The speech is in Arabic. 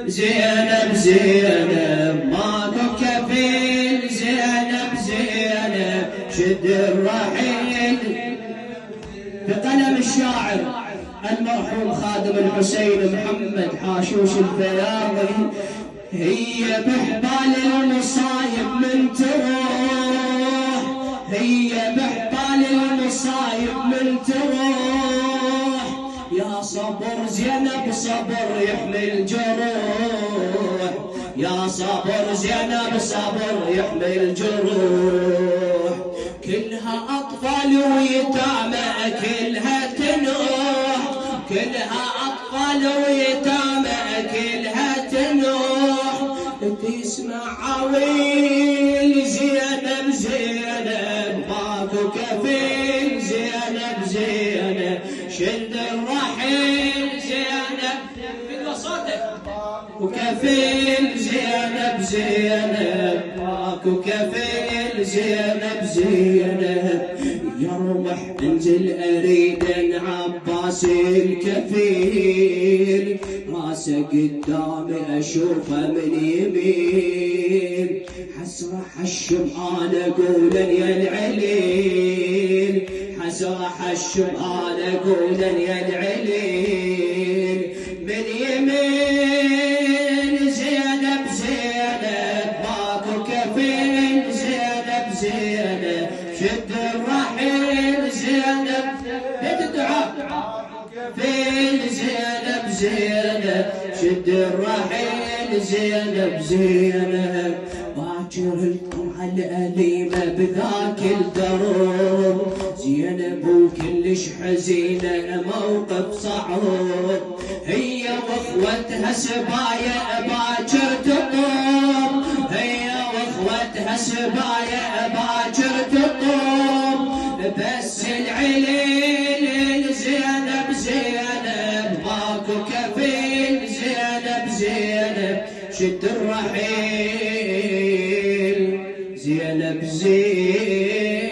زينب زينب ماكو كفيل، زينب زينب شد الرحيل. بقلم الشاعر المرحوم خادم الحسين محمد حاشوش الفياضي. هي بحبال المصايب من تروح، هي بحبال المصايب من تروح. يا صبر زينب صبر يحمي الجروح، يا صبر زينب صبر يحمي الجروح. كلها أطفال ويتامى كلها تنوح، كلها أطفال ويتامى كلها تنوح. تسمع عويل زينب زينب ماكو كفيل، زينب زينب شد الرحيل. زينب في صوتك وكفيل، زينب زينب ماكو كفيل، زينب زينب. يرمح انزل اريد عباس الكفيل، راسه قدامي اشوفه من يمين. حسره حشم انا اقول يا العليل، حسره حشم انا اقول يا العليل. من يمين زينب زينب ماكو كفيل، زينب زينب شد الرحيل. زينب تدعى كفيل، زينب زينب شد الرحيل. زينب زينب باكر القمعة الأليمة بذاك الدروب. زينب وكلش حزينة موقف صعب، هي واخوتها سبايا باكر تطوب، هي واخوتها سبايا باكر تطوب. بس العليل زينب زينب ماكو كفيل، زينب زينب شد الرحيل. زينب زينب